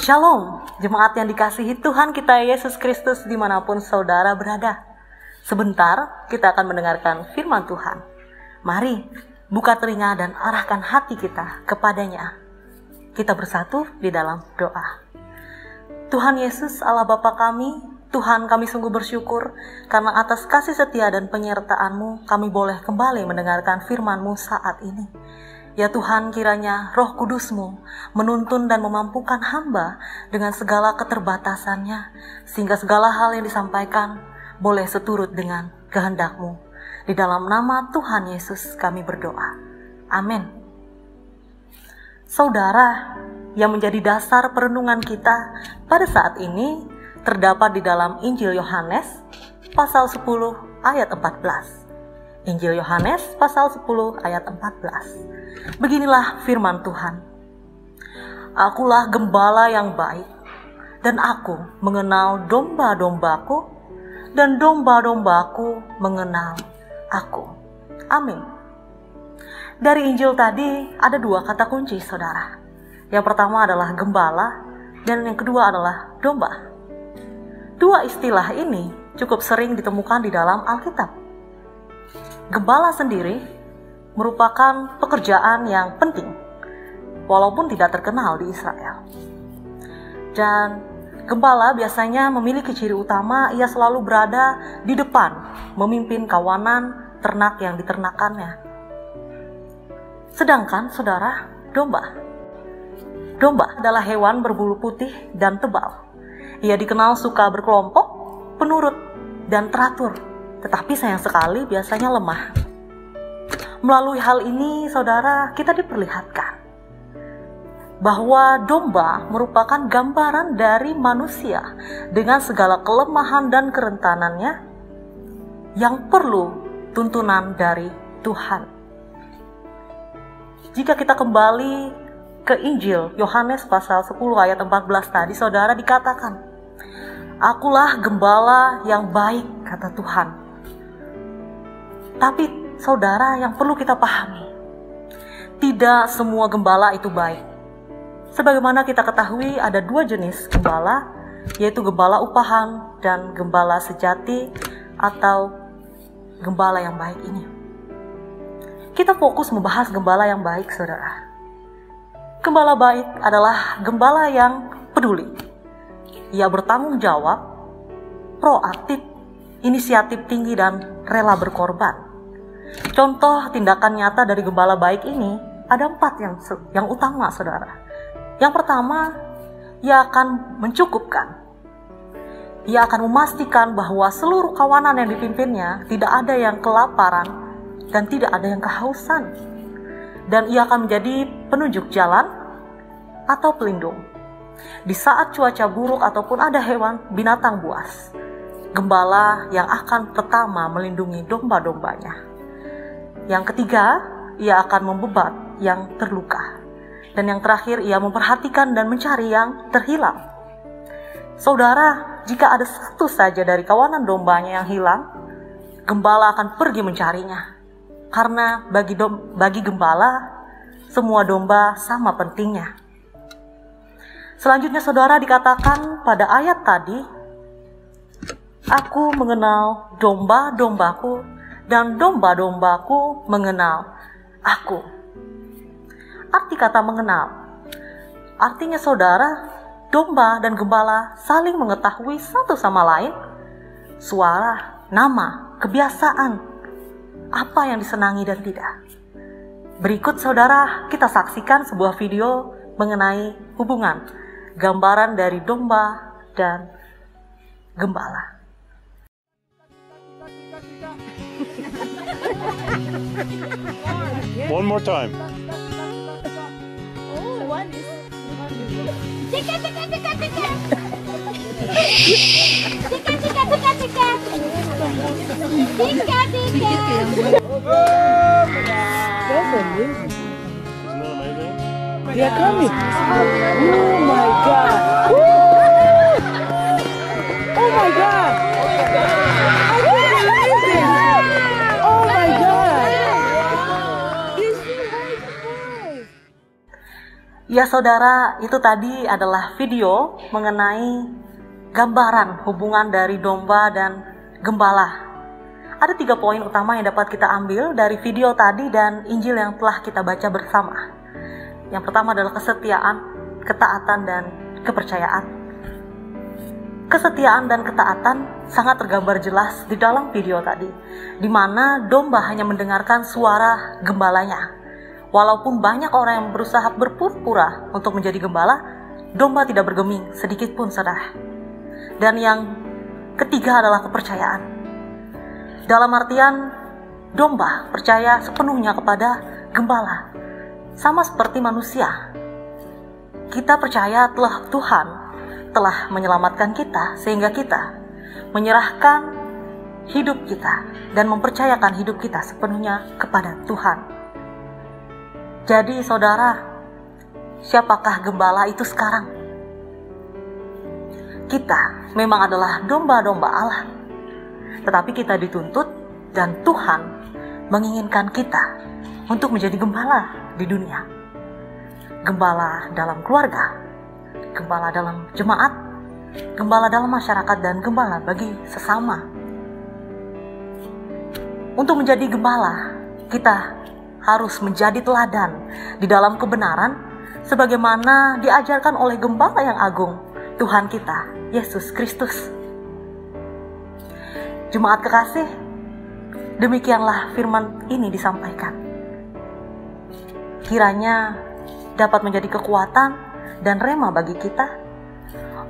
Shalom, jemaat yang dikasihi Tuhan kita Yesus Kristus dimanapun saudara berada. Sebentar kita akan mendengarkan firman Tuhan. Mari buka telinga dan arahkan hati kita kepadanya. Kita bersatu di dalam doa. Tuhan Yesus Allah Bapa kami, Tuhan kami sungguh bersyukur karena atas kasih setia dan penyertaan-Mu kami boleh kembali mendengarkan firman-Mu saat ini. Ya Tuhan, kiranya Roh Kudus-Mu menuntun dan memampukan hamba dengan segala keterbatasannya, sehingga segala hal yang disampaikan boleh seturut dengan kehendak-Mu. Di dalam nama Tuhan Yesus kami berdoa. Amin. Saudara, yang menjadi dasar perenungan kita pada saat ini terdapat di dalam Injil Yohanes pasal 10 ayat 14. Injil Yohanes pasal 10 ayat 14. Beginilah firman Tuhan. Akulah gembala yang baik, dan aku mengenal domba-dombaku, dan domba-dombaku mengenal aku. Amin. Dari Injil tadi ada dua kata kunci, saudara. Yang pertama adalah gembala, dan yang kedua adalah domba. Dua istilah ini cukup sering ditemukan di dalam Alkitab. Gembala sendiri merupakan pekerjaan yang penting, walaupun tidak terkenal di Israel. Dan gembala biasanya memiliki ciri utama, ia selalu berada di depan, memimpin kawanan ternak yang diternakannya. Sedangkan saudara, domba adalah hewan berbulu putih dan tebal. Ia dikenal suka berkelompok, penurut, dan teratur. Tetapi sayang sekali biasanya lemah. Melalui hal ini, saudara, kita diperlihatkan bahwa domba merupakan gambaran dari manusia dengan segala kelemahan dan kerentanannya yang perlu tuntunan dari Tuhan. Jika kita kembali ke Injil Yohanes pasal 10 ayat 14 tadi, saudara, dikatakan, "Akulah gembala yang baik," kata Tuhan. Tapi saudara, yang perlu kita pahami, tidak semua gembala itu baik. Sebagaimana kita ketahui ada dua jenis gembala, yaitu gembala upahan dan gembala sejati atau gembala yang baik ini. Kita fokus membahas gembala yang baik, saudara. Gembala baik adalah gembala yang peduli. Ia bertanggung jawab, proaktif, inisiatif tinggi, dan rela berkorban. Contoh tindakan nyata dari gembala baik ini ada 4 yang utama, saudara. Yang pertama, ia akan mencukupkan. Ia akan memastikan bahwa seluruh kawanan yang dipimpinnya tidak ada yang kelaparan dan tidak ada yang kehausan. Dan ia akan menjadi penunjuk jalan atau pelindung. Di saat cuaca buruk ataupun ada hewan binatang buas, gembala yang akan pertama melindungi domba-dombanya. Yang ketiga, ia akan membebat yang terluka. Dan yang terakhir, ia memperhatikan dan mencari yang terhilang. Saudara, jika ada satu saja dari kawanan dombanya yang hilang, gembala akan pergi mencarinya. Karena bagi gembala, semua domba sama pentingnya. Selanjutnya, saudara, dikatakan pada ayat tadi, "Aku mengenal domba-dombaku, dan domba-dombaku mengenal aku." Arti kata mengenal, artinya saudara, domba dan gembala saling mengetahui satu sama lain suara, nama, kebiasaan, apa yang disenangi dan tidak. Berikut, saudara, kita saksikan sebuah video mengenai hubungan gambaran dari domba dan gembala. One more time. Oh, one is Tika, tika, tika, tika. Tika, tika, tika, tika. Tika, tika. That's amazing. Isn't that amazing? They are coming. Oh my God. Woo! Oh my God. I can't believe it. Oh my God. Ya saudara, itu tadi adalah video mengenai gambaran hubungan dari domba dan gembala. Ada 3 poin utama yang dapat kita ambil dari video tadi dan Injil yang telah kita baca bersama. Yang pertama adalah kesetiaan, ketaatan, dan kepercayaan. Kesetiaan dan ketaatan sangat tergambar jelas di dalam video tadi, di mana domba hanya mendengarkan suara gembalanya. Walaupun banyak orang yang berusaha berpura-pura untuk menjadi gembala, domba tidak bergeming sedikit pun, saudara. Dan yang ketiga adalah kepercayaan. Dalam artian, domba percaya sepenuhnya kepada gembala. Sama seperti manusia. Kita percaya Tuhan telah menyelamatkan kita, sehingga kita menyerahkan hidup kita dan mempercayakan hidup kita sepenuhnya kepada Tuhan. Jadi saudara, siapakah gembala itu sekarang? Kita memang adalah domba-domba Allah, tetapi kita dituntut dan Tuhan menginginkan kita untuk menjadi gembala di dunia. Gembala dalam keluarga, gembala dalam jemaat, gembala dalam masyarakat, dan gembala bagi sesama. Untuk menjadi gembala, kita harus menjadi teladan di dalam kebenaran sebagaimana diajarkan oleh gembala yang agung, Tuhan kita, Yesus Kristus. Jemaat kekasih, demikianlah firman ini disampaikan. Kiranya dapat menjadi kekuatan dan rema bagi kita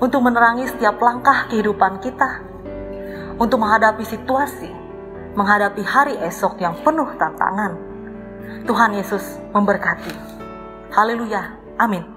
untuk menerangi setiap langkah kehidupan kita, untuk menghadapi situasi, menghadapi hari esok yang penuh tantangan. Tuhan Yesus memberkati. Haleluya. Amin.